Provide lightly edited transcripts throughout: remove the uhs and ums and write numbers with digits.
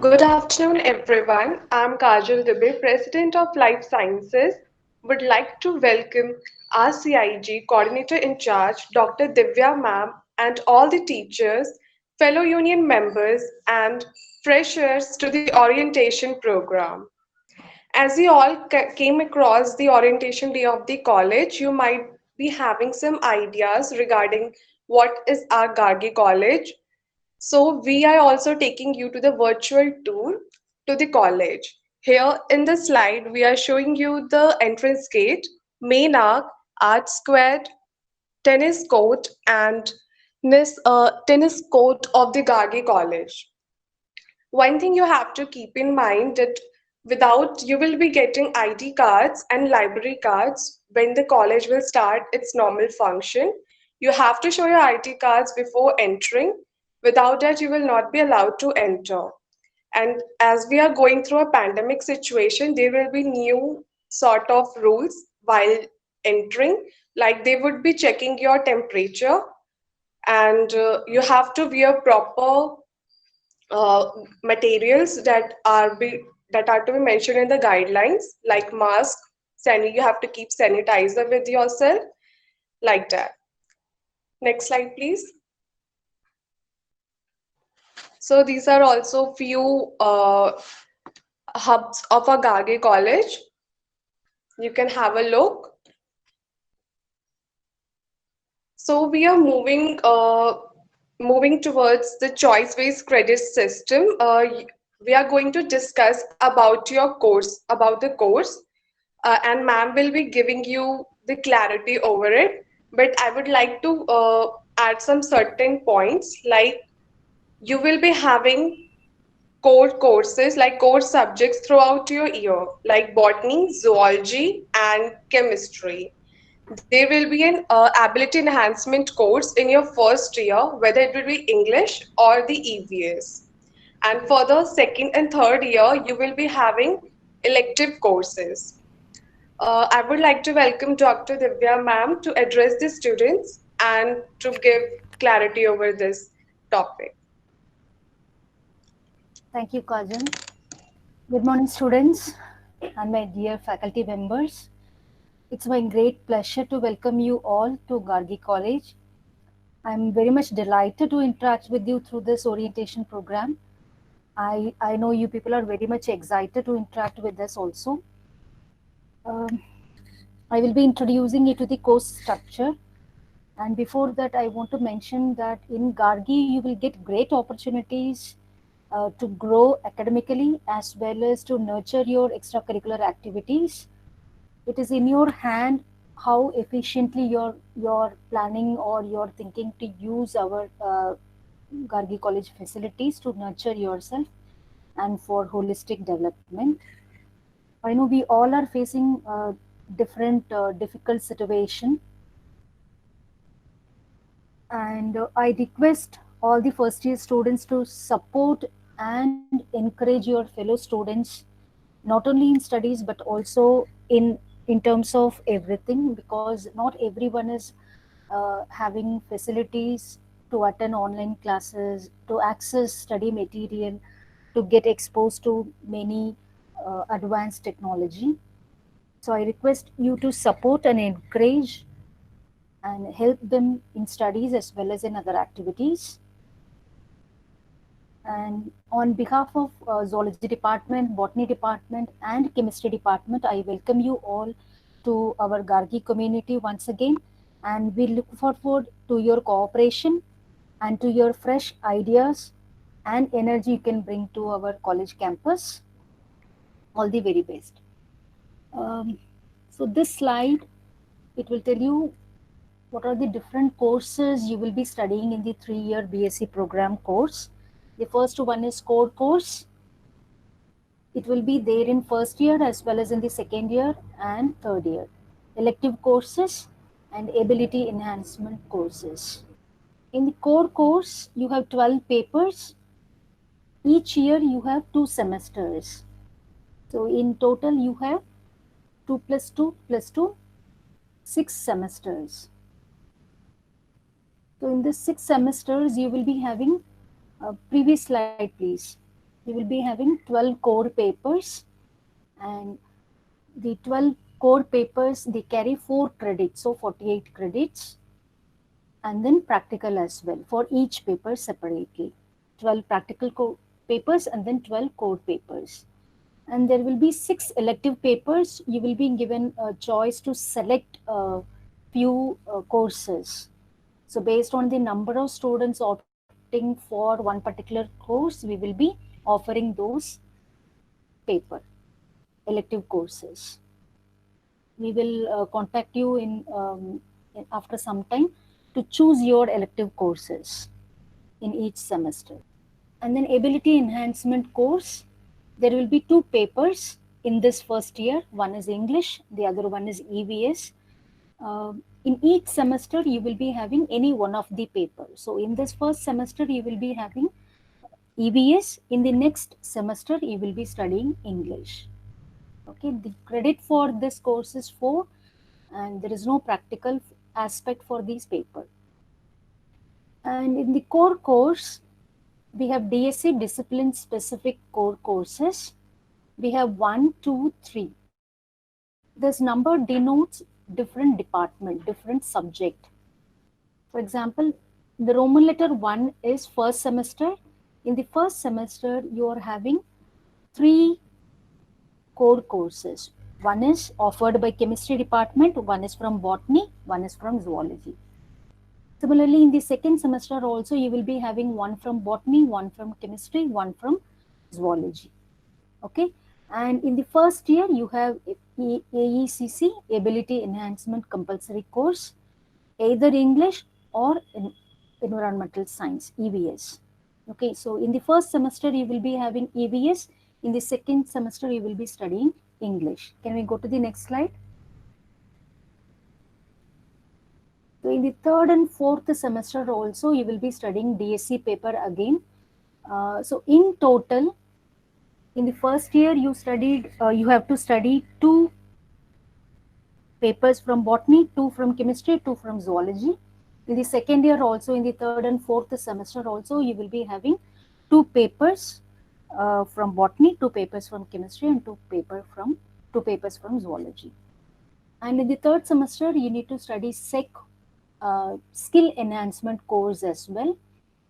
Good afternoon, everyone. I'm Kajal Dubey, President of Life Sciences. Would like to welcome our CIG Coordinator in Charge, Dr. Divya Ma'am, and all the teachers, fellow union members, and freshers to the orientation program. As you all came across the orientation day of the college, you might be having some ideas regarding what is our Gargi College. So we are also taking you to the virtual tour to the college. Here in the slide, we are showing you the entrance gate, main arc, art square, tennis court, and tennis court of the Gargi College. One thing you have to keep in mind that without you will be getting ID cards and library cards when the college will start its normal function. You have to show your ID cards before entering. Without that, you will not be allowed to enter. And as we are going through a pandemic situation, there will be new sort of rules while entering, like they would be checking your temperature and you have to wear proper uh, materials that are to be mentioned in the guidelines, like mask, you have to keep sanitizer with yourself, like that. Next slide, please. So these are also few hubs of a Gage College. You can have a look. So we are moving towards the choice-based credit system. We are going to discuss about your course, about the course, and ma'am will be giving you the clarity over it. But I would like to add some certain points, like you will be having core courses, like core subjects throughout your year, like botany, zoology, and chemistry. There will be an ability enhancement course in your first year, whether it will be English or the EVS. And for the second and third year, you will be having elective courses. I would like to welcome Dr. Divya ma'am to address the students and to give clarity over this topic. Thank you, Kajan. Good morning, students and my dear faculty members. It's my great pleasure to welcome you all to Gargi College. I'm very much delighted to interact with you through this orientation program. I know you people are very much excited to interact with us also. Um, I will be introducing you to the course structure. And before that, I want to mention that in Gargi, you will get great opportunities to grow academically as well as to nurture your extracurricular activities. It is in your hand how efficiently you're planning or you're thinking to use our Gargi College facilities to nurture yourself and for holistic development. I know we all are facing different difficult situation, and I request all the first year students to support and encourage your fellow students not only in studies but also in terms of everything, because not everyone is having facilities to attend online classes, to access study material, to get exposed to many advanced technology. So I request you to support and encourage and help them in studies as well as in other activities. And on behalf of Zoology Department, Botany Department, and Chemistry Department, I welcome you all to our Gargi community once again. And we look forward to your cooperation and to your fresh ideas and energy you can bring to our college campus. All the very best. Um, so this slide, it will tell you what are the different courses you will be studying in the 3-year BSc program course. The first one is core course. It will be there in first year as well as in the second year and third year. Elective courses and ability enhancement courses. In the core course, you have 12 papers. Each year you have 2 semesters. So in total you have 2 plus 2 plus 2, 6 semesters. So in the 6 semesters you will be having previous slide please. You will be having 12 core papers, and the 12 core papers, they carry 4 credits, so 48 credits, and then practical as well for each paper separately. 12 practical papers and then 12 core papers. And there will be 6 elective papers. You will be given a choice to select a few courses. So based on the number of students opting for one particular course, we will be offering those paper elective courses. We will contact you after some time to choose your elective courses in each semester. And then ability enhancement course, there will be 2 papers in this first year. One is English, the other one is EVS. In each semester, you will be having any one of the papers. So in this first semester, you will be having EVS. In the next semester, you will be studying English. Okay, the credit for this course is 4, and there is no practical aspect for these paper. And in the core course, we have DSC discipline specific core courses. We have 1, 2, 3. This number denotes different department, different subject. For example, the Roman letter 1 is first semester. In the first semester, you are having 3 core courses. One is offered by chemistry department, one is from botany, one is from zoology. Similarly, in the second semester also, you will be having one from botany, one from chemistry, one from zoology. Okay. And in the first year, you have AECC, Ability Enhancement Compulsory Course, either English or Environmental Science, EVS. Okay. So in the first semester, you will be having EVS. In the second semester, you will be studying English. Can we go to the next slide? So in the third and fourth semester also, you will be studying DSC paper again. So in total, in the first year, you have to study 2 papers from botany, 2 from chemistry, 2 from zoology. In the second year also, in the third and fourth semester also, you will be having 2 papers from botany, 2 papers from chemistry, and 2 papers from zoology. And in the third semester, you need to study skill enhancement course as well.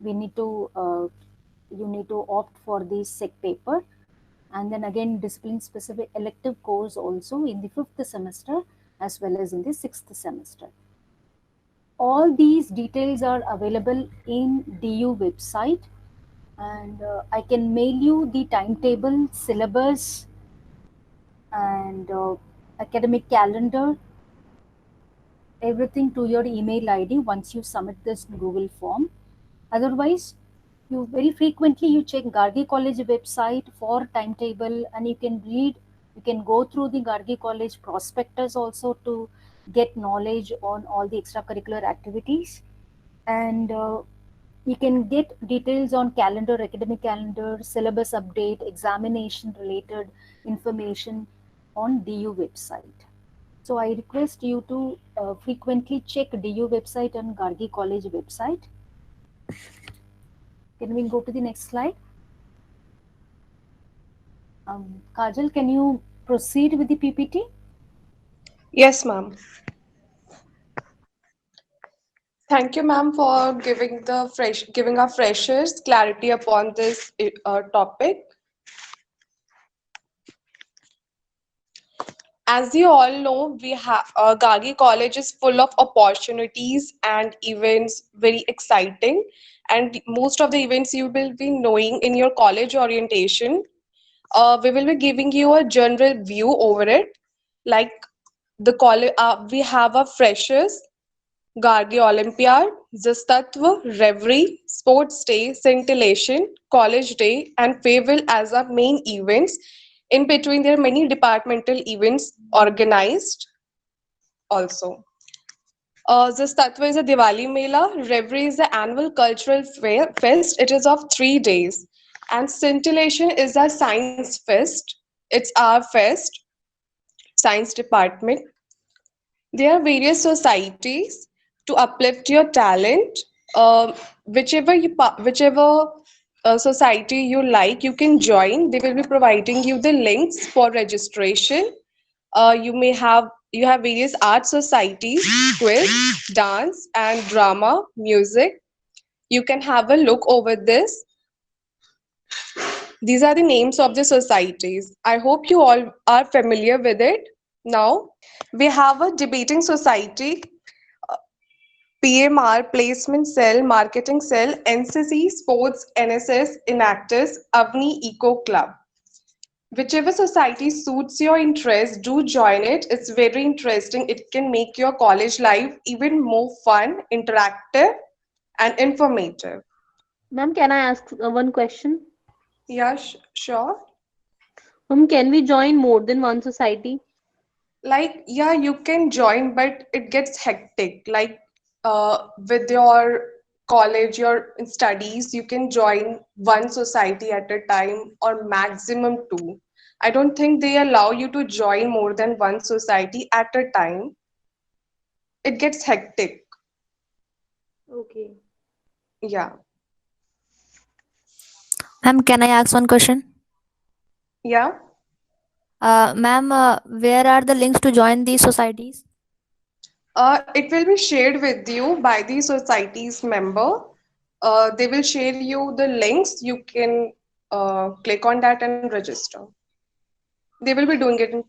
We need to you need to opt for the SEC paper, and then again discipline specific elective course also in the 5th semester as well as in the 6th semester. All these details are available in DU website, and I can mail you the timetable, syllabus, and academic calendar, everything to your email ID once you submit this Google form. Otherwise, you very frequently you check Gargi College website for timetable, and you can go through the Gargi College prospectus also to get knowledge on all the extracurricular activities, and you can get details on calendar, academic calendar, syllabus update, examination related information on DU website. So I request you to frequently check DU website and Gargi College website. Can we go to the next slide? Kajal, can you proceed with the PPT? Yes, ma'am. Thank you, ma'am, for giving our freshers clarity upon this topic. As you all know, we have Gagi College is full of opportunities and events, very exciting. And most of the events you will be knowing in your college orientation. We will be giving you a general view over it. Like the college, we have a freshers, Gargi Olympiad, Zistatva, Reverie, Sports Day, Scintillation, College Day, and Farewell as our main events. In between, there are many departmental events organized also. Zistatva is a Diwali Mela, Reverie is the annual cultural fest. It is of 3 days. And Scintillation is a science fest. It's our fest, science department. There are various societies to uplift your talent. Whichever society you like, you can join. They will be providing you the links for registration. You have various art societies, quiz, dance, and drama, music. You can have a look over this. These are the names of the societies. I hope you all are familiar with it. Now, we have a debating society, PMR, Placement Cell, Marketing Cell, NCC, Sports, NSS, Enactus, Avni Eco Club. Whichever society suits your interest, do join it. It's very interesting. It can make your college life even more fun, interactive, and informative. Ma'am, can I ask one question? Yeah, sure. Ma'am, can we join more than one society? Like, yeah, you can join, but it gets hectic. Like, with your college, your studies, you can join one society at a time or maximum two. I don't think they allow you to join more than one society at a time. It gets hectic. Okay. Yeah. Ma'am, can I ask one question? Yeah. Ma'am, where are the links to join these societies? It will be shared with you by the society's member. They will share you the links. You can click on that and register. They will be doing it in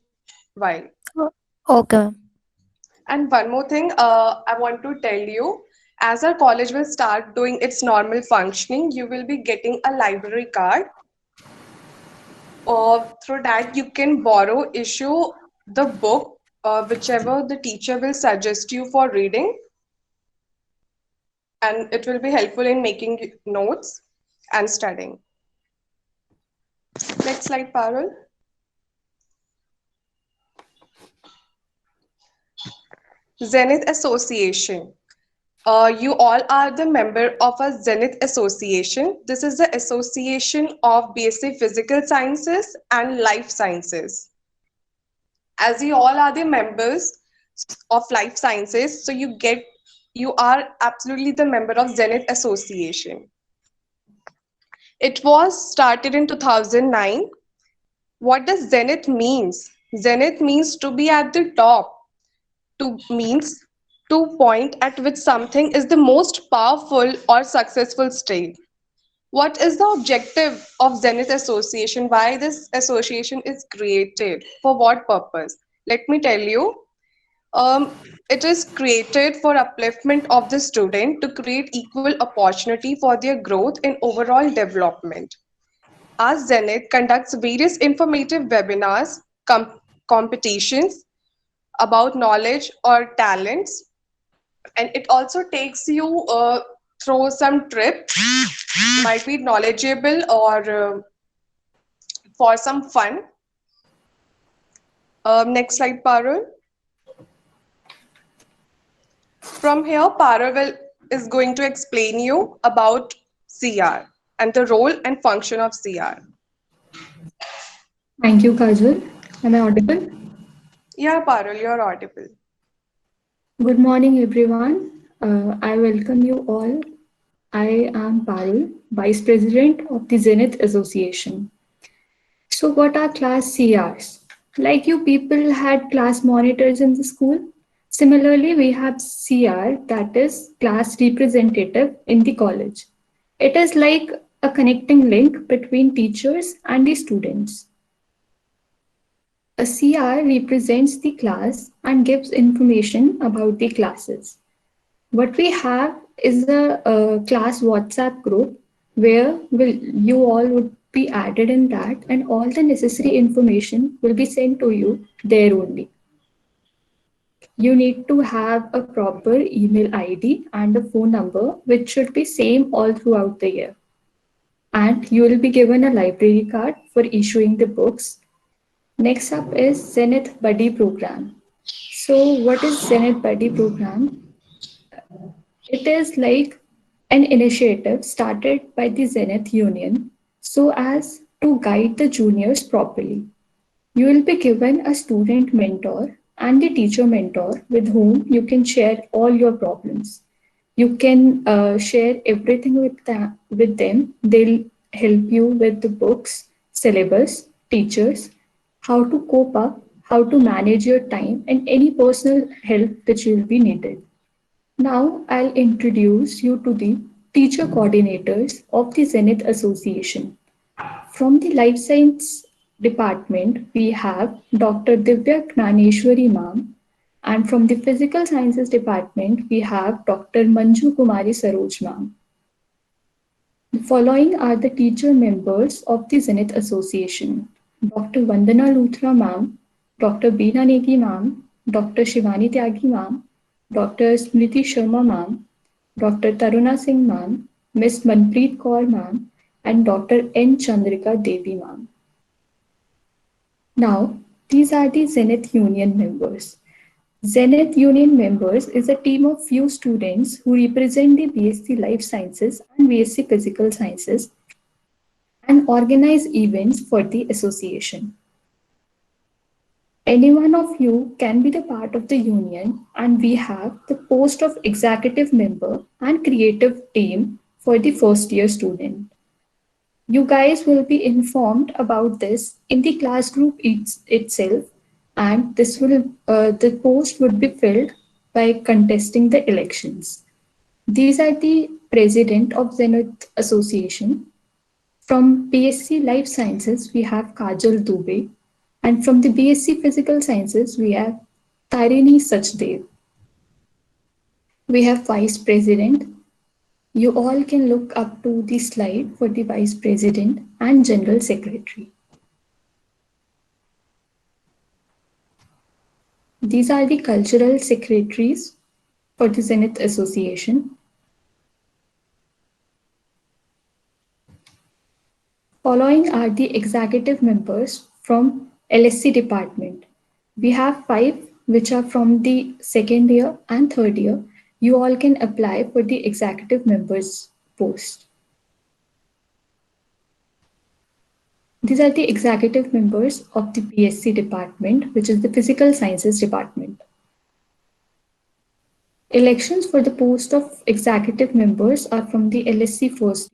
while. Oh, okay, ma'am. And one more thing, I want to tell you, as our college will start doing its normal functioning, you will be getting a library card. Through that, you can borrow, issue the book, whichever the teacher will suggest you for reading, and it will be helpful in making notes and studying. Next slide, Parul. Zenith Association. You all are the member of a Zenith Association. This is the association of basic physical sciences and life sciences. As you all are the members of life sciences, so you are absolutely the member of Zenith Association. It was started in 2009. What does Zenith means? Zenith means to be at the top. To means to point at which something is the most powerful or successful state. What is the objective of Zenith Association? Why this association is created? For what purpose? Let me tell you. It is created for upliftment of the student to create equal opportunity for their growth and overall development. As Zenith conducts various informative webinars, competitions about knowledge or talents, and it also takes you through some trip, might be knowledgeable or for some fun. Next slide, Parul. From here, is going to explain you about CR and the role and function of CR. Thank you, Kajal. Am I audible? Yeah, Parul, you're audible. Good morning, everyone. I welcome you all. I am Parul, Vice President of the Zenith Association. So, what are class CRs? Like you people had class monitors in the school, similarly, we have CR, that is class representative in the college. It is like a connecting link between teachers and the students. A CR represents the class and gives information about the classes. What we have is a class WhatsApp group where you all would be added in that, and all the necessary information will be sent to you there only. You need to have a proper email ID and a phone number, which should be same all throughout the year. And you will be given a library card for issuing the books. Next up is Zenith Buddy Program. So, what is Zenith Buddy Program? It is like an initiative started by the Zenith Union so as to guide the juniors properly. You will be given a student mentor and the teacher mentor with whom you can share all your problems. You can share everything with them. They'll help you with the books, syllabus, teachers, how to cope up, how to manage your time, and any personal help which will be needed. Now, I'll introduce you to the teacher coordinators of the Zenith Association. From the Life Science Department, we have Dr. Divya Knaneshwari ma'am, and from the Physical Sciences Department, we have Dr. Manju Kumari Saroj ma'am. The following are the teacher members of the Zenith Association: Dr. Vandana Luthra ma'am, Dr. Beena Negi ma'am, Dr. Shivani Tyagi ma'am, Dr. Smriti Sharma ma'am, Dr. Taruna Singh ma'am, Miss Manpreet Kaur ma'am, and Dr. N. Chandrika Devi ma'am. Now, these are the Zenith Union members. Zenith Union members is a team of few students who represent the BSc Life Sciences and BSc Physical Sciences and organize events for the association. Any one of you can be the part of the union, and we have the post of executive member and creative team for the first year student. You guys will be informed about this in the class group itself, and the post would be filled by contesting the elections. These are the president of Zenith Association. From BSc Life Sciences, we have Kajal Dubey, and from the BSc Physical Sciences, we have Tarini Sachdev. We have Vice President. You all can look up to the slide for the Vice President and General Secretary. These are the cultural secretaries for the Zenith Association. Following are the executive members from LSC department. We have 5 which are from the second year and third year. You all can apply for the executive members post. These are the executive members of the BSc department, which is the Physical Sciences department. Elections for the post of executive members are from the LSC first.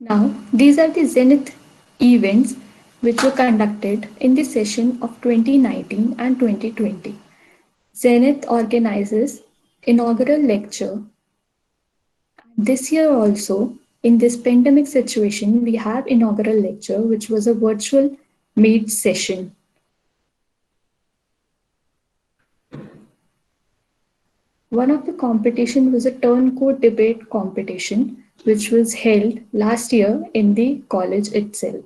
Now, these are the Zenith events which were conducted in the session of 2019 and 2020. Zenith organizes inaugural lecture. This year also, in this pandemic situation, we have inaugural lecture, which was a virtual meet session. One of the competition was a turncoat debate competition, which was held last year in the college itself.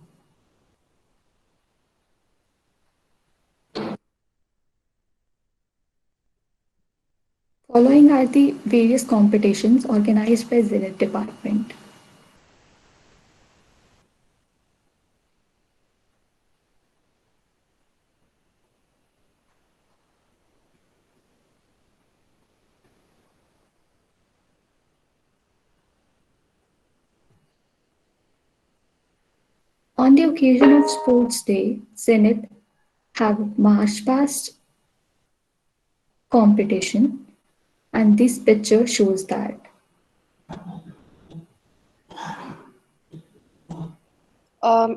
Following are the various competitions organized by Zenith department. On the occasion of Sports Day, Zenith have march past competition, and this picture shows that.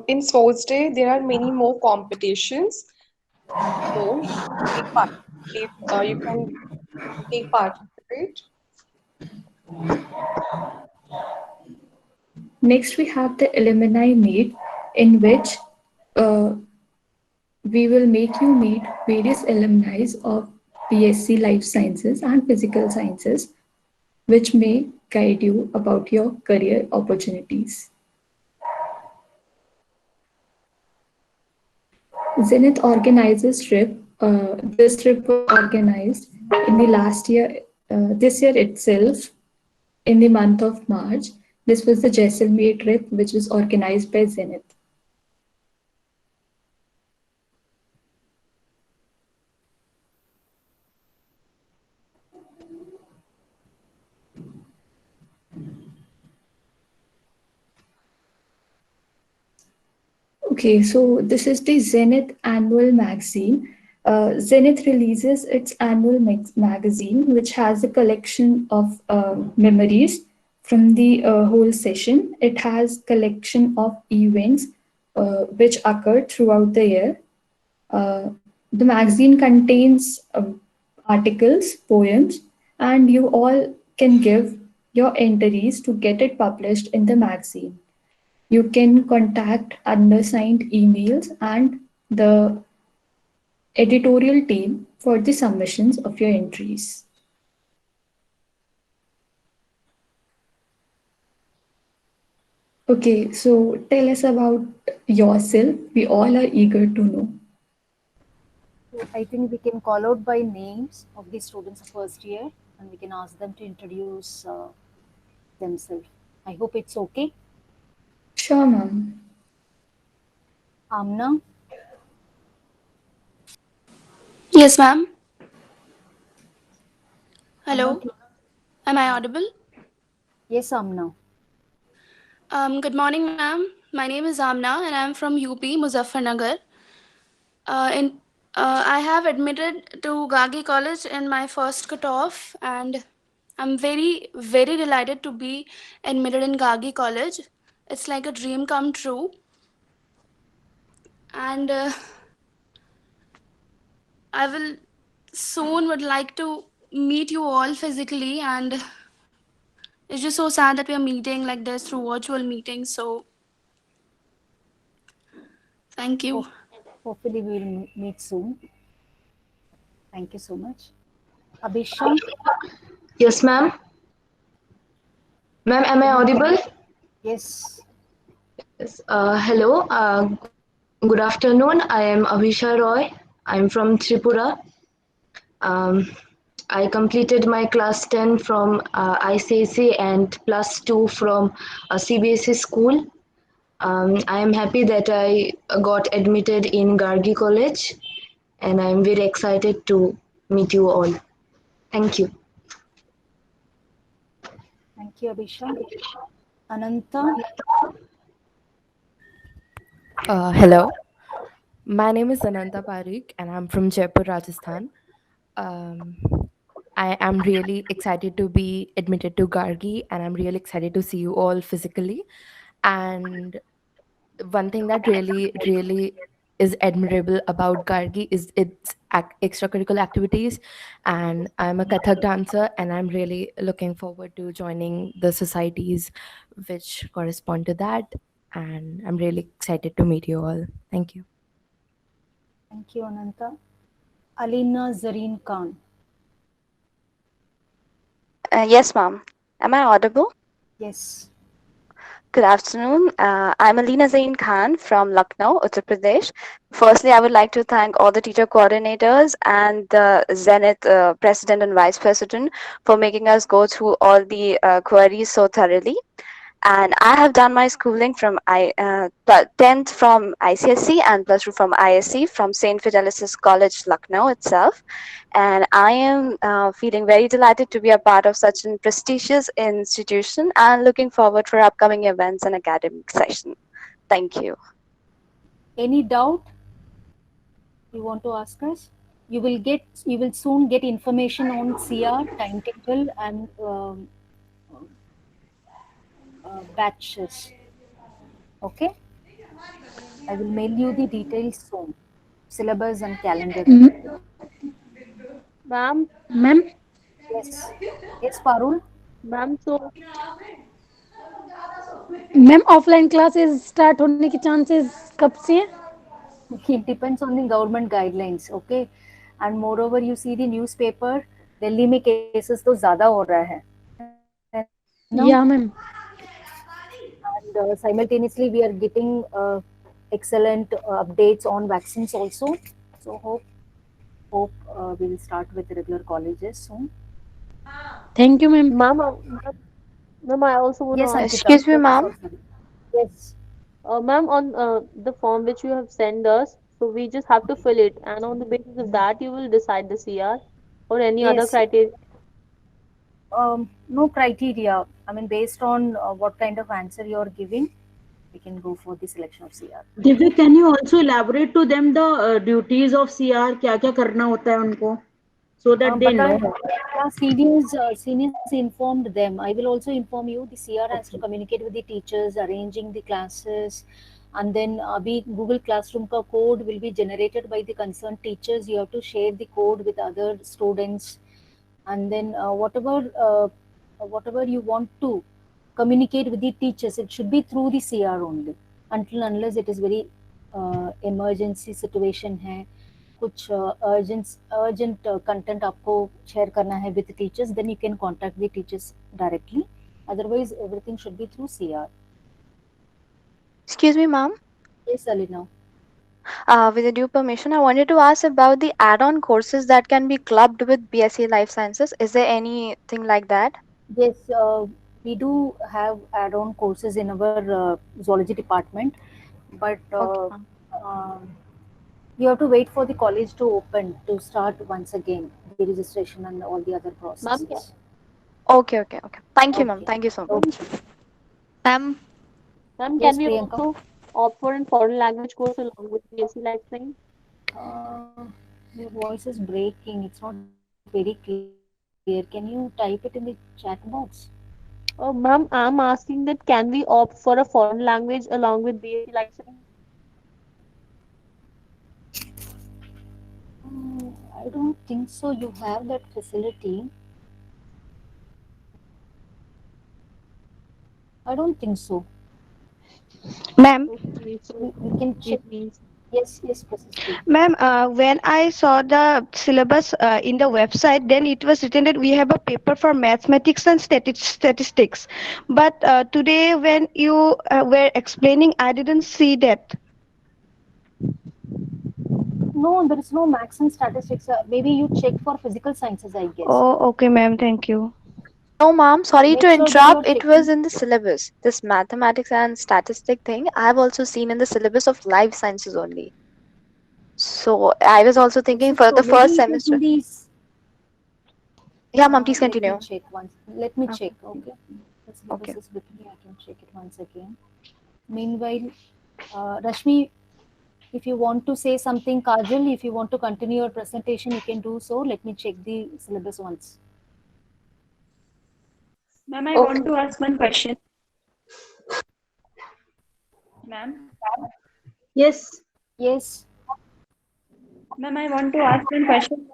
In Sports Day, there are many more competitions. So take part. You can take participate. Next, we have the alumni meet, in which uh, we will make you meet various alumni of BSc Life Sciences and Physical Sciences, which may guide you about your career opportunities. Zenith organizes trip. This trip was organized in the last year, this year itself, in the month of March. This was the Jaisalmer trip, which was organized by Zenith. Okay, so this is the Zenith annual magazine, Zenith releases its annual magazine, which has a collection of memories from the whole session. It has collection of events which occurred throughout the year. The magazine contains articles, poems, and you all can give your entries to get it published in the magazine. You can contact undersigned emails and the editorial team for the submissions of your entries. Okay, so tell us about yourself. We all are eager to know. So I think we can call out by names of the students of first year and we can ask them to introduce themselves. I hope it's okay. Sure, ma'am. Amna, Yes, ma'am. Amna, Hello. Am I audible? yes, Amna. Good morning, ma'am. My name is Amna and I'm from UP, Muzaffarnagar. I have admitted to Gagi College in my first cutoff, and I'm very, very delighted to be admitted in Gagi College. It's like a dream come true. And I will soon would like to meet you all physically, and it's just so sad that we are meeting like this through virtual meetings. So thank you. Hopefully we will meet soon. Thank you so much. Abhisha, Yes, ma'am. Ma'am, am I audible? yes. Yes. Hello. Good afternoon. I am Abhisha Roy. I'm from Tripura. Um, I completed my class 10 from ICSE and plus 2 from a CBSE school. I am happy that I got admitted in Gargi College and I'm very excited to meet you all. Thank you. Thank you, Abhisha. Ananta, Hello, my name is Ananta Parikh and I'm from Jaipur, Rajasthan. Um, I am really excited to be admitted to Gargi and I'm really excited to see you all physically. And one thing that really is admirable about Gargi is its extracurricular activities. And I'm a Kathak dancer and I'm really looking forward to joining the societies which correspond to that. And I'm really excited to meet you all. Thank you. thank you, Ananta. Alina Zareen Khan, Yes, ma'am. Am I audible? yes. Good afternoon. I'm Alina Zain Khan from Lucknow, Uttar Pradesh. Firstly, I would like to thank all the teacher coordinators and the Zenith president and vice president for making us go through all the queries so thoroughly. And I have done my schooling from 10th from ICSE and plus 2 from ISC from St. Fidelis College, Lucknow itself. And I am feeling very delighted to be a part of such a prestigious institution and looking forward for upcoming events and academic session. Thank you. Any doubt you want to ask us? You will soon get information on CR, timetable and batches. Okay? I will mail you the details soon. Syllabus and calendar. Ma'am, Yes. Yes, Parul? ma'am, so ma'am offline classes start होने के chances कब से हैं? It depends on the government guidelines, okay? And moreover, you see the newspaper, Delhi में cases तो ज़्यादा हो रहा है. No? या ma'am And simultaneously, we are getting excellent updates on vaccines also. So hope we will start with regular colleges soon. Thank you ma'am. ma'am, I also want Yes, to ask. Excuse me, ma'am. Yes. Ma'am, on the form which you have sent us, so we just have to fill it, and on the basis of that, you will decide the CR or any other Yes. criteria. No criteria. I mean, based on what kind of answer you are giving, we can go for the selection of CR. Divya, can you also elaborate to them the duties of CR? क्या क्या करना होता है उनको, so that they know? Seniors informed them. I will also inform you. The CR has to communicate with the teachers, arranging the classes, and then Google Classroom ka code will be generated by the concerned teachers. You have to share the code with other students, and then whatever you want to communicate with the teachers, it should be through the CR only. Unless it is very emergency situation है, कुछ urgent content आपको share करना है with the teachers, then you can contact the teachers directly. Otherwise, everything should be through CR. Excuse me, ma'am. Yes, Alina. With the due permission, I wanted to ask about the add-on courses that can be clubbed with BSc Life Sciences. Is there anything like that? Yes, we do have add-on courses in our zoology department, but you have to wait for the college to open to start once again the registration and all the other processes. Okay. Thank you, ma'am. Thank you so much. Ma'am, Yes, can we Priyanka. also opt for a foreign language course along with BSc Life Science? Your voice is breaking. It's not very clear. Can you type it in the chat box? Oh, ma'am, I'm asking that can we opt for a foreign language along with BSc Life Science? I don't think so. You have that facility. I don't think so. Ma'am, Okay, so We can check. Yes, Prasad. ma'am, when I saw the syllabus in the website, then it was written that we have a paper for mathematics and statistics. But today, when you were explaining, I didn't see that. No, there is no maths and statistics. Maybe you check for physical sciences, I guess. Oh, okay, ma'am. Thank you. No, ma'am, sorry Make to sure that interrupt. you're It was in the syllabus. This mathematics and statistic thing, I have also seen in the syllabus of life sciences only. So I was also thinking for the first semester. Yeah, ma'am, please continue. Let me check once. Let me check, okay? The syllabus is with me. I can check it once again. Meanwhile, Rashmi, if you want to say something, Kajal, if you want to continue your presentation, you can do so. Let me check the syllabus once. Ma'am, I want to ask one question. Ma'am? Yes. Yes. Ma'am, I want to ask one question.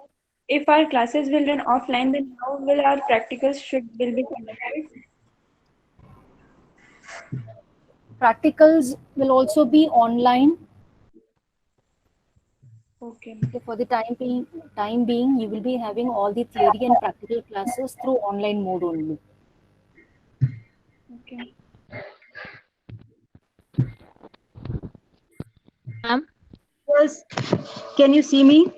If our classes will run offline, then how will our practicals will be conducted? Practicals will also be online. Okay. For the time being, you will be having all the theory and practical classes through online mode only. Okay. Ma'am? Yes. Can you see me?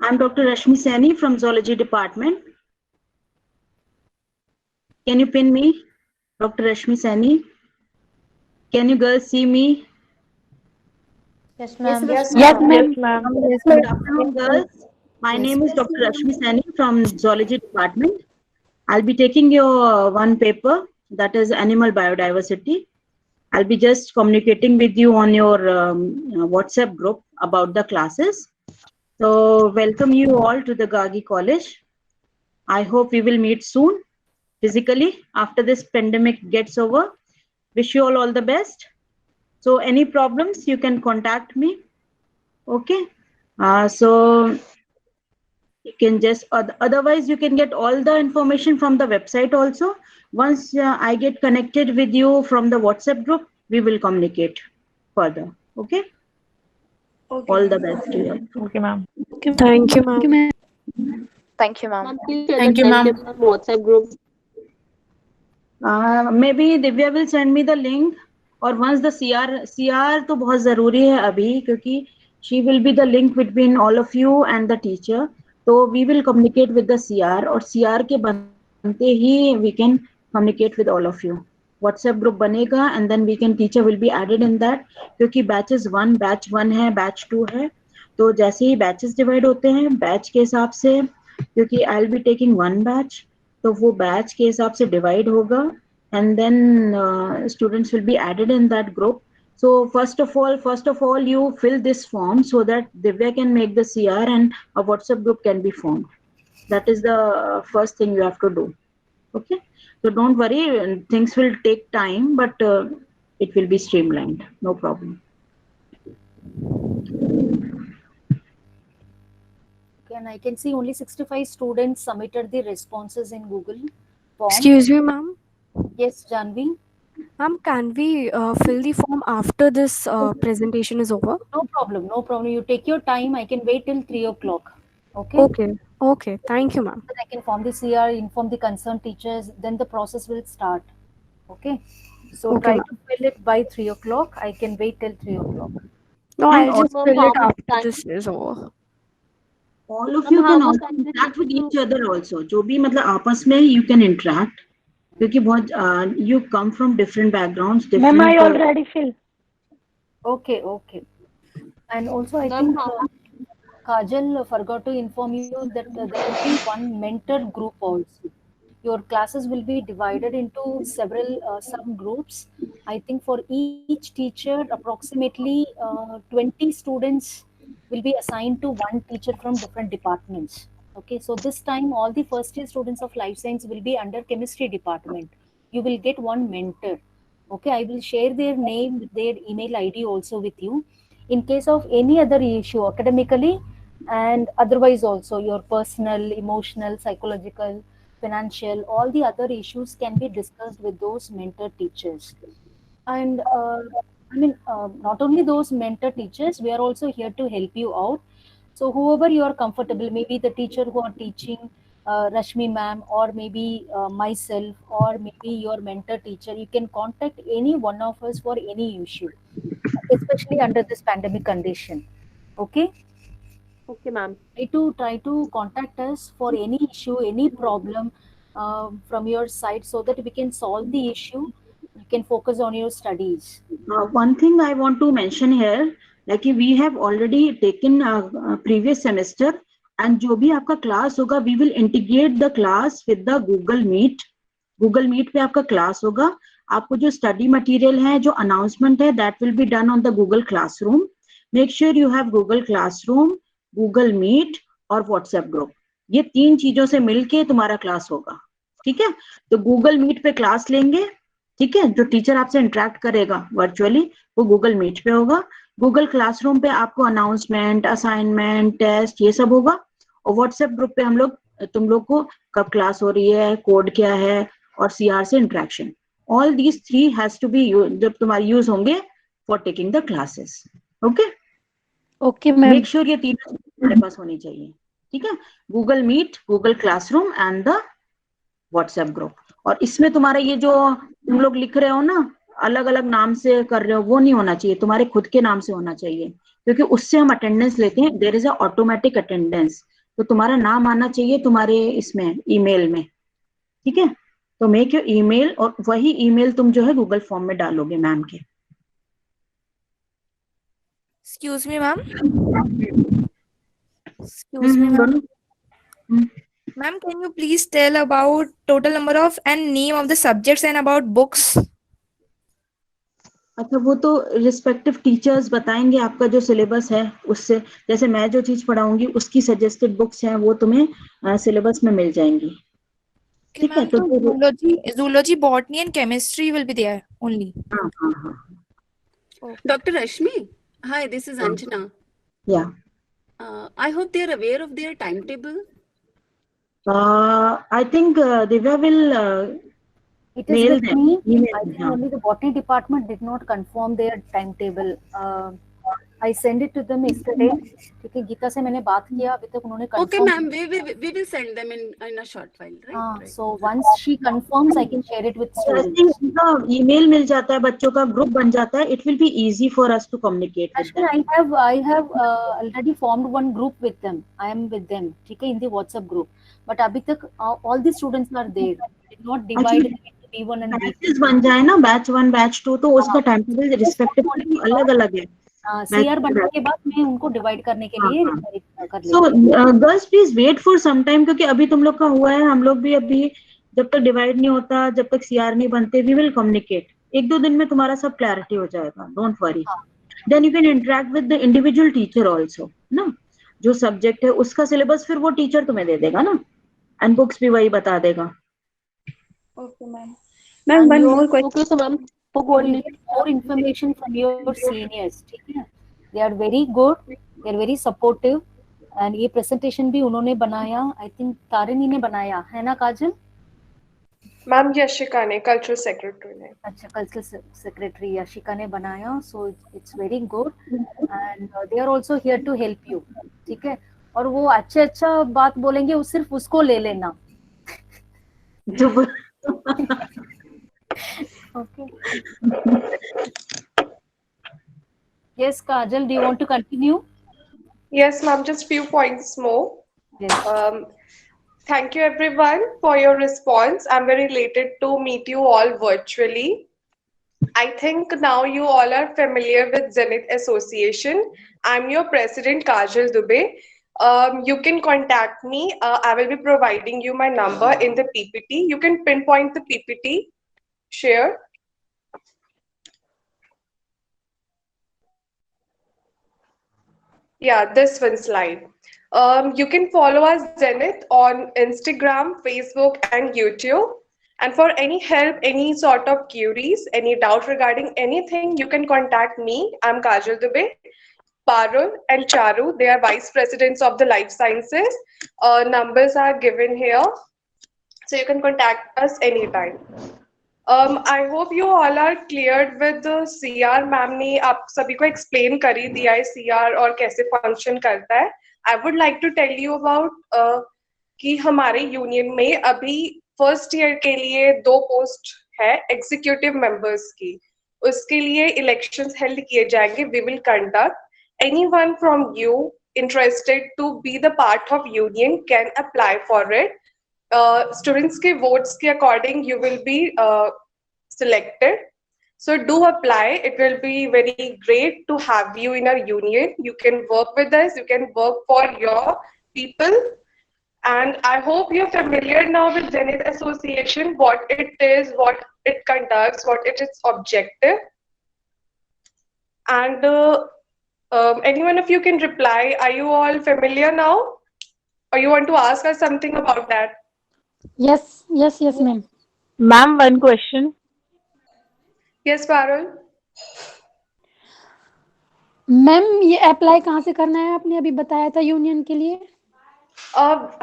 I'm Dr. Rashmi Saini from Zoology Department. Can you pin me? Dr. Rashmi Saini. Can you girls see me? Yes, ma'am. Yes, ma'am. Good afternoon, girls. My name is Dr. Rashmi Saini from Zoology Department. I'll be taking your one paper, that is animal biodiversity. I'll be just communicating with you on your WhatsApp group about the classes. So welcome you all to the Gargi College. I hope we will meet soon physically after this pandemic gets over. Wish you all the best. So any problems, you can contact me. Okay. So you can just, otherwise you can get all the information from the website also. Once I get connected with you from the WhatsApp group, we will communicate further. Okay. Okay. All the best to you. Okay, ma'am. Thank you, ma'am. Thank you, ma'am. Thank you, ma'am. WhatsApp group. Maybe Divya will send me the link. और once the CR तो बहुत ज़रूरी है अभी, क्योंकि she will be the link between all of you and the teacher. So we will communicate with the CR, और CR के बनते ही we can communicate with all of you. WhatsApp group बनेगा and then we can, teacher will be added in that, क्योंकि batch 1 है, batch 2 है, तो जैसे ही batches divide होते हैं, batch के हिसाब से, क्योंकि I'll be taking one batch, तो वो batch के हिसाब से divide होगा and then students will be added in that group. So first of all, you fill this form so that Divya can make the CR and a WhatsApp group can be formed. That is the first thing you have to do. Okay, so don't worry, things will take time, but it will be streamlined. No problem. Okay, and I can see only 65 students submitted the responses in Google form. Excuse me, ma'am. Yes, Janvi. Ma'am, can we fill the form after this presentation is over? No problem, no problem. You take your time. I can wait till 3 o'clock. Okay. Okay. Okay. Thank you, ma'am. Then I can form the CR, inform the concerned teachers. Then the process will start. Okay. So Okay, try ma'am. to fill it by 3 o'clock. I can wait till 3 o'clock. No, And I'll just also, fill it how much after time? this is over. all of Ma'am, you how can much also time will it interact take with to? each other also. जो भी मतलब आपस में you can interact, क्योंकि बहुत you come from different backgrounds, Ma'am, I different. already filled. Okay, okay. And also, I Ma'am, think how much? Kajal forgot to inform you that there will be one mentor group also. Your classes will be divided into several subgroups. I think for each teacher, approximately 20 students will be assigned to one teacher from different departments. Okay, so this time all the first year students of life science will be under chemistry department. You will get one mentor. Okay, I will share their name, their email ID also with you. In case of any other issue academically and otherwise also, your personal, emotional, psychological, financial, all the other issues can be discussed with those mentor teachers. And not only those mentor teachers, we are also here to help you out. So whoever you are comfortable, maybe the teacher who are teaching, Rashmi ma'am, or maybe myself, or maybe your mentor teacher, you can contact any one of us for any issue, especially under this pandemic condition. Okay. Okay, ma'am. Try to contact us for any issue, any problem from your side, so that we can solve the issue. You can focus on your studies. One thing I want to mention here, like we have already taken previous semester, and जो भी आपका class होगा, we will integrate the class with the Google Meet. Google Meet पे आपका class होगा. आपको जो study material है, जो announcement है, that will be done on the Google Classroom. Make sure you have Google Classroom, Google Meet और WhatsApp group. ये तीन चीजों से मिलके तुम्हारा क्लास होगा. ठीक है, तो Google Meet पे क्लास लेंगे. ठीक है, जो टीचर आपसे इंटरेक्ट करेगा वर्चुअली वो गूगल मीट पे होगा. गूगल क्लासरूम पे आपको अनाउंसमेंट, असाइनमेंट, टेस्ट ये सब होगा. और व्हाट्सएप ग्रुप पे हम लोग तुम लोग को कब क्लास हो रही है, कोड क्या है और सीआर से interaction. All these three has to be जब तुम्हारे यूज होंगे for taking the classes. Okay okay ma'am. Make sure ये तीनों तुम्हारे पास होनी चाहिए. ठीक है, Google Meet, Google Classroom and the WhatsApp group. और इसमें तुम्हारा ये जो तुम लोग लिख रहे हो ना, अलग अलग नाम से कर रहे हो, वो नहीं होना चाहिए. तुम्हारे खुद के नाम से होना चाहिए, क्योंकि उससे हम अटेंडेंस लेते हैं. There is a automatic attendance. तो तुम्हारा नाम आना चाहिए तुम्हारे इसमें ईमेल में. ठीक है, तो मेक योर ईमेल, और वही ईमेल तुम जो है गूगल फॉर्म में डालोगे मैम के. Excuse me, ma'am. Excuse me, ma'am. Ma'am, can you please tell about total number of and name of the subjects and about books? अच्छा, वो तो रिस्पेक्टिव टीचर्स बताएंगे. आपका जो सिलेबस है उससे, जैसे मैं जो चीज पढ़ाऊंगी उसकी सजेस्टेड बुक्स हैं वो तुम्हें सिलेबस में मिल जाएंगी. ठीक है, तो zoology, botany and chemistry will be there only. Dr. Rashmi, hi, this is Anjana. Yeah. I hope they are aware of their timetable. I think Divya will It is mail with them. me. Email I them, think only the botany department did not confirm their timetable. I sent it to them yesterday. ठीक है, गीता से मैंने बात किया, अभी तक उन्होंने confirm. Okay, ma'am, we will send them in a short file, right? So once she confirms, I can share it with students. उनका ईमेल मिल जाता है, बच्चों का ग्रुप बन जाता है. It will be easy for us to communicate with them. Actually, I have already formed one group with them. I am with them, ठीक है, in the WhatsApp group. But अभी तक all the students are there. Did not divide into B1 and B2. Batches बन जाए ना, batch 1 batch 2, तो उसका time table respective अलग अलग है. सीआर बनने के बाद मैं उनको डिवाइड करने के लिए कर लेती हूँ. So girls please wait for some time, क्योंकि अभी तुम लोग का हुआ है, हम लोग भी अभी जब तक डिवाइड नहीं होता, जब तक सीआर नहीं बनते, वी विल कम्युनिकेट. 1-2 दिन में तुम्हारा सब क्लैरिटी हो जाएगा, don't worry. Then you can interact with the individual teacher also ना. जो सब्जेक्ट है उसका सिलेबस फिर वो टीचर तुम्हें दे देगा ना, एंड बुक्स भी वही बता देगा. Okay, ma'am. Ma'am, one more question. Okay, so ma'am, for You will coordinating get more information from your seniors. ठीक है? They are very good. They are very supportive. And ये presentation भी उन्होंने बनाया. I think तारिणी ने बनाया है ना काजल? मैम यशिका ने, कल्चरल सेक्रेटरी ने. अच्छा, कल्चरल सेक्रेटरी यशिका ने बनाया. So it's very good. And they are also here to help you. ठीक है? और वो अच्छा बात बोलेंगे, वो सिर्फ उसको ले लेना. Okay. Yes, Kajal, do you want to continue? Yes, ma'am, just few points more. Yes. Thank you everyone for your response. I'm very elated to meet you all virtually. I think now you all are familiar with Zenith Association. I'm your president, Kajal Dubey. You can contact me. I will be providing you my number in the PPT. You can pinpoint the PPT. Share. Yeah, this one slide. You can follow us Zenith on Instagram, Facebook, and YouTube. And for any help, any sort of queries, any doubt regarding anything, you can contact me. I'm Kajal Dubey. Parul and Charu, they are vice presidents of the life sciences. Numbers are given here, so you can contact us anytime. I hope you all are cleared with the CR. Ma'am ने आप सभी को explain कर ही दिया है CR और कैसे function करता है. I would like to tell you about कि हमारे यूनियन में अभी फर्स्ट ईयर के लिए 2 पोस्ट है एग्जीक्यूटिव मेंबर्स की. उसके लिए इलेक्शंस हेल्ड किए जाएंगे. We will conduct. Anyone from you interested to be the part of union can apply for it. Students के votes के according you will be selected. So do apply. It will be very great to have you in our union. You can work with us. You can work for your people. And I hope you're familiar now with Zenith Association, what it is, what it conducts, what it is objective. And any one of you can reply. Are you all familiar now? Or you want to ask us something about that? Yes, ma'am. Ma'am, one question. Yes, Parul. Ma'am ये apply कहाँ से करना है? आपने अभी बताया था union के लिए.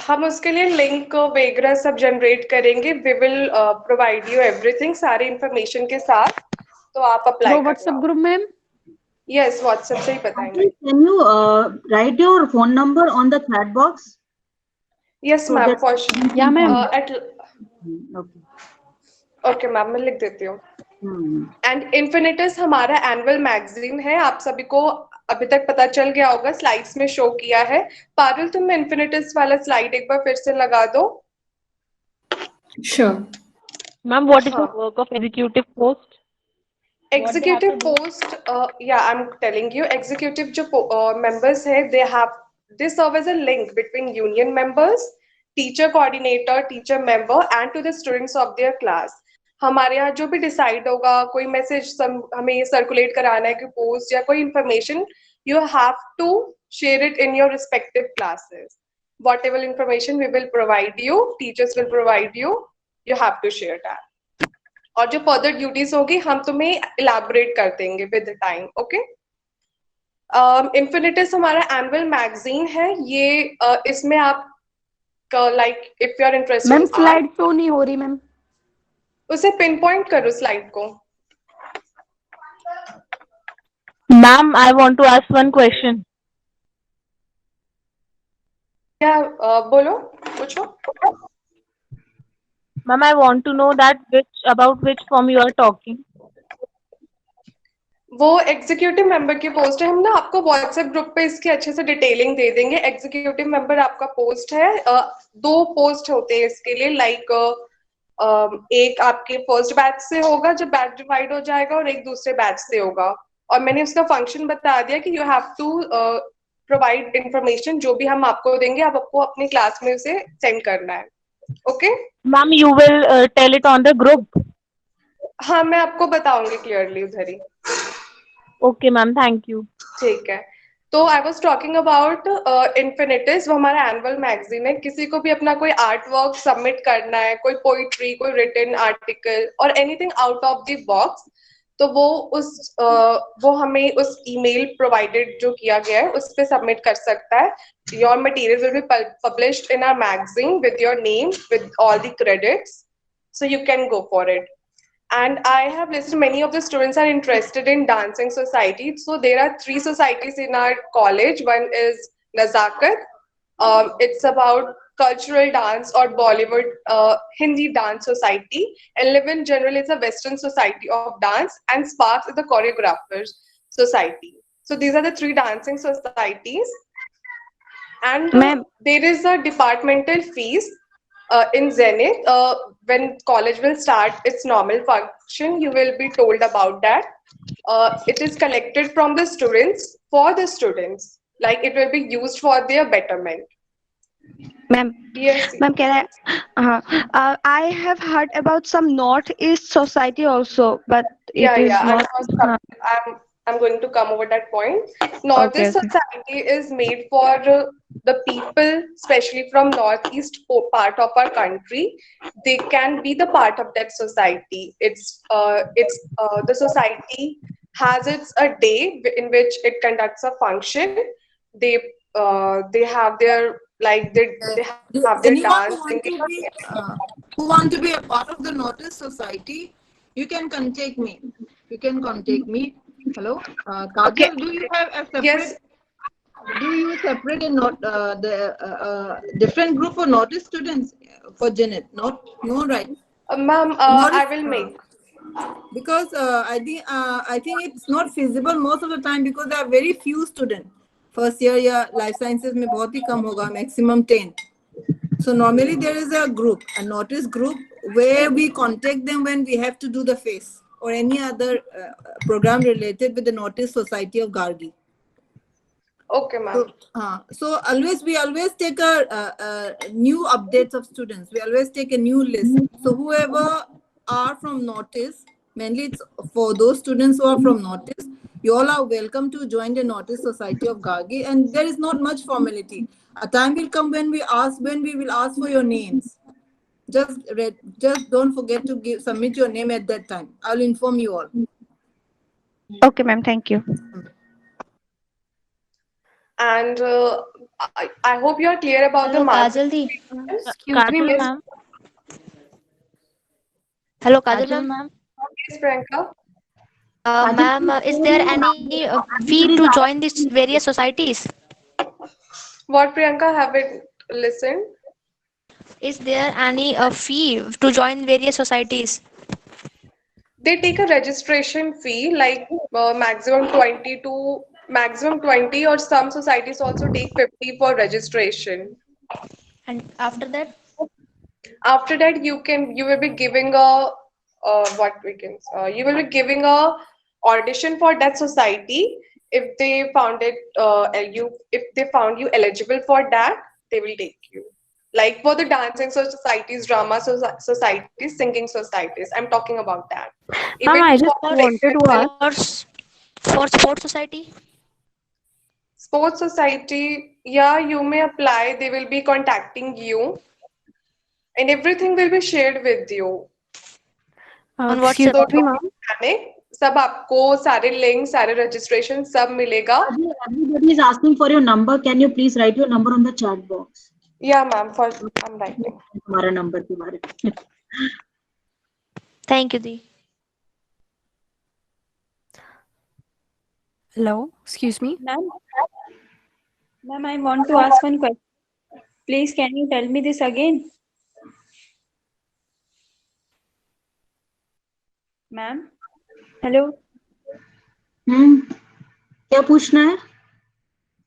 हम उसके लिए लिंक वगैरह सब जनरेट करेंगे. We will provide you everything, सारे इंफॉर्मेशन के साथ. तो आप अप्लाई कर WhatsApp group ma'am. Yes, WhatsApp से ही बताएंगे. Can you write your phone number on the chat box? Yes, So ma'am. that- For sure. Yeah, ma'am. Okay, ma'am मैं लिख देती हूँ. एंड इन्फिनिटस हमारा एनुअल मैगजीन है. आप सभी को अभी तक पता चल गया होगा, स्लाइड्स में शो किया है. पारुल, तुम इन्फिनिटस वाला स्लाइड एक बार फिर से लगा दो. Sure. Ma'am, what is the work of executive post? Executive post, yeah, I'm telling you, executive जो members है, they serve as a link between union members, teacher coordinator, teacher member, and to the students of their class. हमारे यहाँ जो भी decide होगा, कोई message हमें circulate कराना है, कोई पोस्ट या कोई information, you have to share it in your respective classes. Whatever information we will provide you, teachers will provide you, you have to share that. और जो फर्दर ड्यूटीज होगी हम तुम्हें इलैबोरेट कर देंगे विद टाइम. ओके. इन्फिनिटस हमारा annual magazine है. ये इसमें आप like if you are interested. Ma'am slide show नहीं हो रही मैम. उसे पिन पॉइंट करो स्लाइड को. Ma'am, I want to ask one question. क्या बोलो, पूछो. Ma'am, I want to know that about which form you are talking. वो एग्जीक्यूटिव मेंबर की पोस्ट है. हम ना आपको व्हाट्सएप ग्रुप पे इसकी अच्छे से डिटेलिंग दे देंगे. एग्जीक्यूटिव मेंबर आपका पोस्ट है. 2 पोस्ट होते हैं इसके लिए. लाइक एक आपके फर्स्ट बैच से होगा जब बैच डिवाइड हो जाएगा, और एक दूसरे बैच से होगा. और मैंने उसका फंक्शन बता दिया कि you have to provide information. जो भी हम आपको देंगे, आपको अपनी क्लास में उसे सेंड करना है. Okay? Ma'am, you will tell it on the group. हाँ, मैं आपको बताऊंगी क्लियरली उधर ही. Okay, ma'am. Thank you. ठीक है. तो आई वॉज टॉकिंग अबाउट इन्फिनिटिस. वो हमारा एनुअल मैगजीन है. किसी को भी अपना कोई आर्ट वर्क सबमिट करना है, कोई पोइट्री, कोई रिटन आर्टिकल और anything out of the box, तो वो हमें उस ईमेल प्रोवाइडेड जो किया गया है उस पे सबमिट कर सकता है. Your material will be published in our magazine with your name, with all the credits, so you can go for it. And I have listened many of the students are interested in dancing society. So there are 3 societies in our college. One is Nazakat. It's about cultural dance or Bollywood Hindi dance society. And Live in General is a Western society of dance, and Sparks is the choreographers society. So these are the 3 dancing societies. And there is a departmental fees in Zenith. When college will start its normal function, you will be told about that. It is collected from the students for the students. Like it will be used for their betterment. Ma'am, Yes. ma'am, can I have heard about some Northeast society also, but it is not. I'm going to come over that point. Northeast society is made for the people, especially from northeast part of our country. They can be the part of that society. The society has a day in which it conducts a function. They have their have their dance. Who want to be a part of the Northeast society? You can contact me. Hello, Kajal, do you have a separate? Yes. Do you separate the different group for Northeast students for Janet? No, right? Ma'am, I will make. Because I think it's not feasible most of the time because there are very few students. First year या life sciences में बहुत ही कम होगा, maximum 10. So normally there is a group, a Northeast group, where we contact them when we have to do the face or any other program related with the Northeast Society of Gargi. Okay, ma'am. So we always take a new updates of students. We always take a new list. So whoever are from Northeast, mainly it's for those students who are from Northeast, you all are welcome to join the Northeast Society of Gargi, and there is not much formality. A time will come when we will ask for your names. Just don't forget to submit your name at that time. I'll inform you all. Okay, ma'am. Thank you. And I hope you are clear about the marks. Excuse me, ma'am. Hello, Kajal ma'am. Yes, Priyanka. Ma'am, is there any fee to join these various societies? What, Priyanka? Haven't listened. Is there any fee to join various societies? They take a registration fee, like maximum 20, or some societies also take 50 for registration. And after that? After that, you will be giving you will be giving a audition for that society. If they found you eligible for that, they will take you. Like for the dancing societies, drama societies, singing societies. I'm talking about that. Ma'am, I just wanted to ask. For sports society? Sports society, yeah, you may apply. They will be contacting you. And everything will be shared with you. Excuse me, ma'am. सब आपको सारे link, सारे registration सब मिलेगा. Everybody is asking for your number. Can you please write your number on the chat box? Yeah, ma'am. I'm writing. हमारा number के बारे में. Thank you, Di. Hello, excuse me. Ma'am, I want to ask one question. Please, can you tell me this again? Ma'am, hello. क्या पूछना है?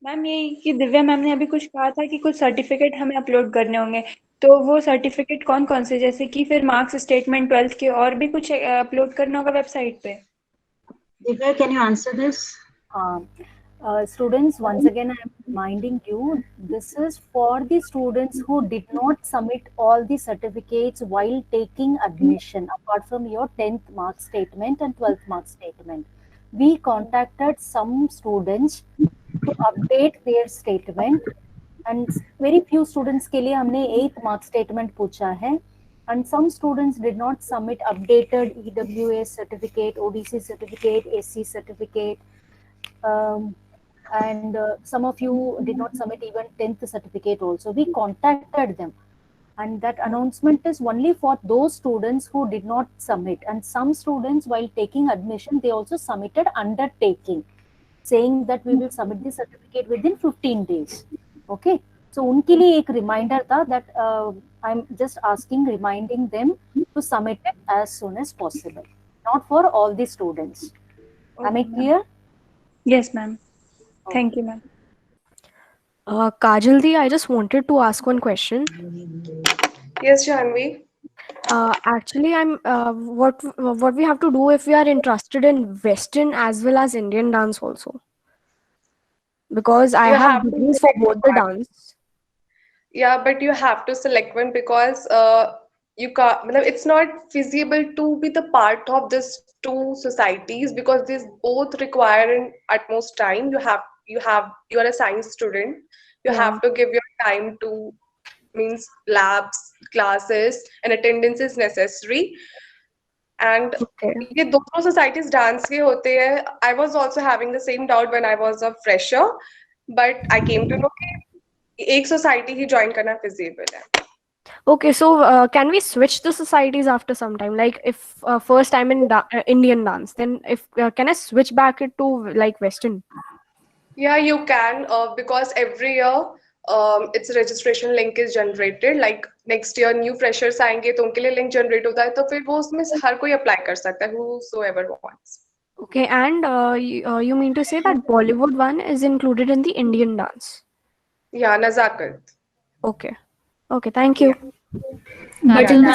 Ma'am ये कि Divya ma'am ने अभी कुछ कहा था कि कुछ सर्टिफिकेट हमें अपलोड करने होंगे, तो वो सर्टिफिकेट कौन कौन से, जैसे कि फिर मार्क्स स्टेटमेंट 12th के, और भी कुछ अपलोड करना होगा वेबसाइट पे? Divya, can you answer this? Students, once again, I am reminding you, this is for the students who did not submit all the certificates while taking admission, apart from your 10th mark statement and 12th mark statement. We contacted some students to update their statement, and very few students के लिए हमने 8th mark statement पूछा है, and some students did not submit updated EWS certificate, ODC certificate, AC certificate, and some of you did not submit even 10th certificate also. We contacted them, and that announcement is only for those students who did not submit, and some students while taking admission they also submitted undertaking saying that we will submit the certificate within 15 days. Okay, so उनके लिए एक reminder था that I'm just reminding them to submit it as soon as possible, not for all the students. Am I clear? Yes, ma'am. Thank you, ma'am. Kajal Di, I just wanted to ask one question. Yes, Janvi. Actually, I'm what we have to do if we are interested in Western as well as Indian dance also, because I have degrees for both the dance. Yeah, but you have to select one because you can't. It's not feasible to be the part of these two societies because these both require an utmost time. You are a science student. You have to give your time to means labs, classes, and attendance is necessary. And ये दोनों societies dance के होते हैं. I was also having the same doubt when I was a fresher, but I came to know कि एक society ही join करना feasible है. Okay, so can we switch the societies after some time? Like if first I'm in Indian dance, then if can I switch back it to like Western? Yeah, you can because every year its registration link is generated. Like next year new freshers आएंगे तो उनके लिए link generate होता है तो फिर वो उसमें हर कोई apply कर सकता है whosoever wants. Okay, and you mean to say that Bollywood one is included in the Indian dance? Yeah, Nazakat. Okay. Okay, thank you. But in the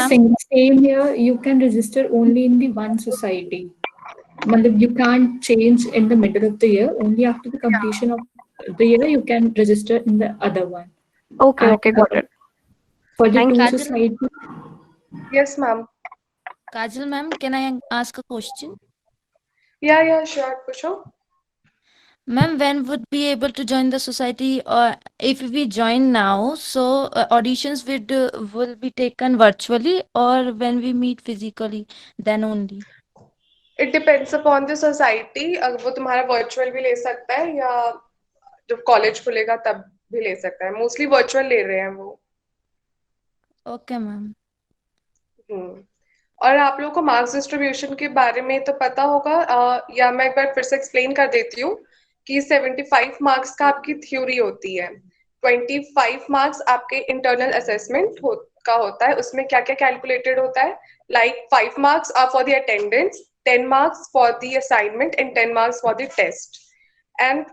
same year, you can register only in the one society. You can't change in the middle of the year. Only after the completion of the year, you can register in the other one. Okay, okay, got it. For the Thank two you. society. Yes, ma'am. Kajal ma'am, can I ask a question? Yeah, sure, पूछो. Ma'am, when would be able to join the society, or if we join now, so auditions will be taken virtually, or when we meet physically, then only? It depends upon the society. अगर वो तुम्हारा virtual भी ले सकता है या जब college खुलेगा तब भी ले सकता है. Mostly virtual ले रहे हैं वो. Okay, ma'am. और आप लोगों को मार्क्स डिस्ट्रीब्यूशन के बारे में तो पता होगा या मैं एक बार फिर से एक्सप्लेन कर देती हूँ कि 75 मार्क्स का आपकी थ्योरी होती है, 25 मार्क्स आपके इंटरनल असेसमेंट का होता है. उसमें क्या क्या कैलकुलेटेड होता है, like 5 marks are for the attendance, 10 marks for the assignment and 10 marks for the test. And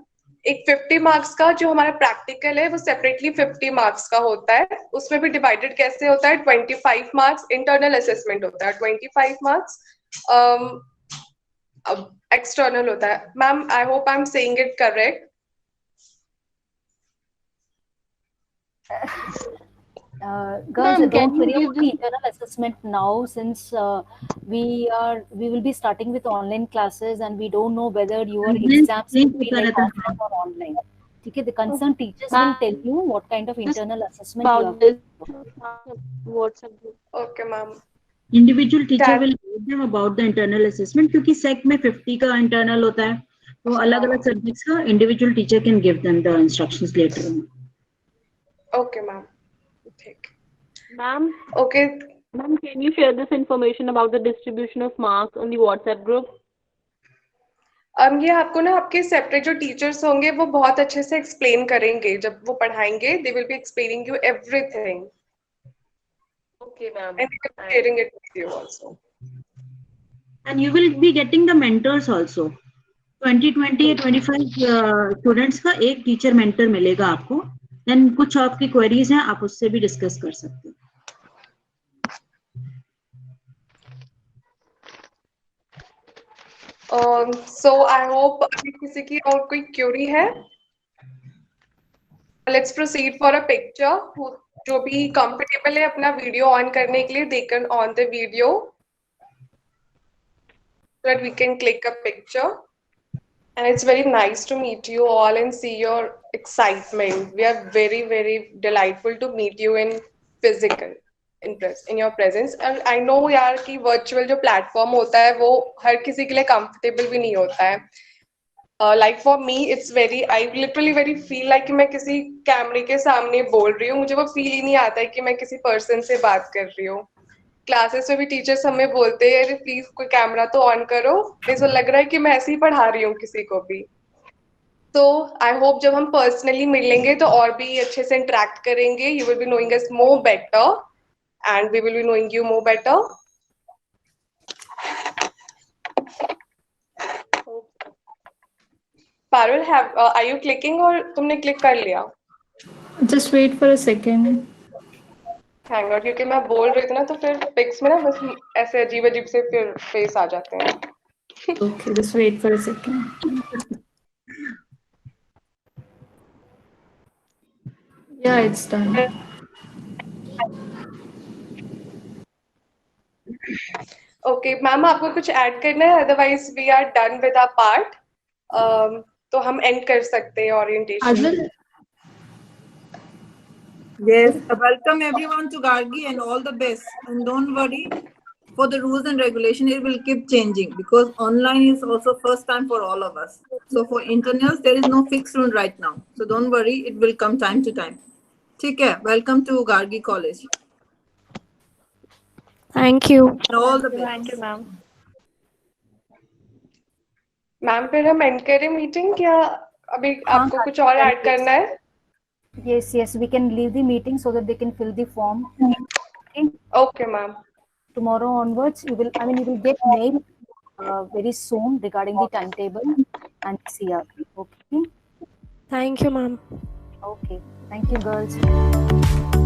एक 50 मार्क्स का जो हमारा प्रैक्टिकल है वो सेपरेटली 50 मार्क्स का होता है. उसमें भी डिवाइडेड कैसे होता है, 25 मार्क्स इंटरनल असेसमेंट होता है, 25 मार्क्स एक्सटर्नल होता है. Ma'am, I hope I am saying it correct. Girls, don't worry about the internal assessment now, since we will be starting with online classes and we don't know whether your exams will be like offline or online. Okay, the concerned teachers will tell you what kind of internal assessment you have. Okay, ma'am. Individual teacher will guide them about the internal assessment क्योंकि SEC में 50 का internal होता है तो अलग-अलग subjects का individual teacher can give them the instructions later on. Okay, ma'am. Ma'am. Okay. Ma'am, can you share this information about the distribution of marks on the WhatsApp group? ये आपको ना आपके सेपरेट जो टीचर्स होंगे वो बहुत अच्छे से एक्सप्लेन करेंगे. जब वो पढ़ाएंगे they will be explaining you everything. Okay, ma'am. And they will be sharing it with you also. And you will be getting the mentors also. 25 students का एक टीचर मेंटर मिलेगा आपको. Then कुछ आपकी क्वेरीज हैं आप उससे भी डिस्कस कर सकते हैं. So I hope अभी किसी की और कोई क्यूरी है? Let's proceed for a picture. जो भी comfortable है अपना वीडियो ऑन करने के लिए, they can on the video so that we can click a picture. And it's very nice to meet you all and see your excitement. We are very, very delightful to meet you in physical, in your presence. And I know यार कि virtual जो platform होता है वो हर किसी के लिए comfortable भी नहीं होता है. Like for me, it's very, I literally very feel like कि मैं किसी कैमरे के सामने बोल रही हूँ. मुझे वो फील ही नहीं आता है कि मैं किसी पर्सन से बात कर रही हूँ. क्लासेस में भी टीचर्स हमें बोलते हैं अरे प्लीज कोई कैमरा तो ऑन करो, ऐसा लग रहा है कि मैं ऐसे ही पढ़ा रही हूँ किसी को भी. तो आई होप जब हम पर्सनली मिलेंगे तो और भी अच्छे से इंटरेक्ट करेंगे. You will be knowing us more better and we will be knowing you more better. Parul, are you clicking और तुमने क्लिक कर लिया? Just wait for a second. Hang out, क्योंकि मैं बोल रही थी ना तो फिर पिक्स में ना बस ऐसे अजीब अजीब से फिर फेस आ जाते हैं. Okay, just wait for a second. Yeah, it's done. Okay ma'am, आपको कुछ ऐड करना है? Otherwise we are done with our part. तो हम एंड कर सकते हैं orientation. Yes, welcome everyone to Gargi and all the best. And don't worry, for the rules and regulation, it will keep changing because online is also first time for all of us. So for internals, there is no fixed rule right now. So don't worry, it will come time to time. Take care. Welcome to Gargi College. Thank you. And all the best. Thank you, ma'am. Ma'am फिर हम and करें meeting क्या? अभी आपको कुछ और add करना है? Yes, we can leave the meeting so that they can fill the form. Okay, ma'am. Tomorrow onwards, you will get mail very soon regarding the timetable and CR. Okay. Thank you, ma'am. Okay. Thank you, girls.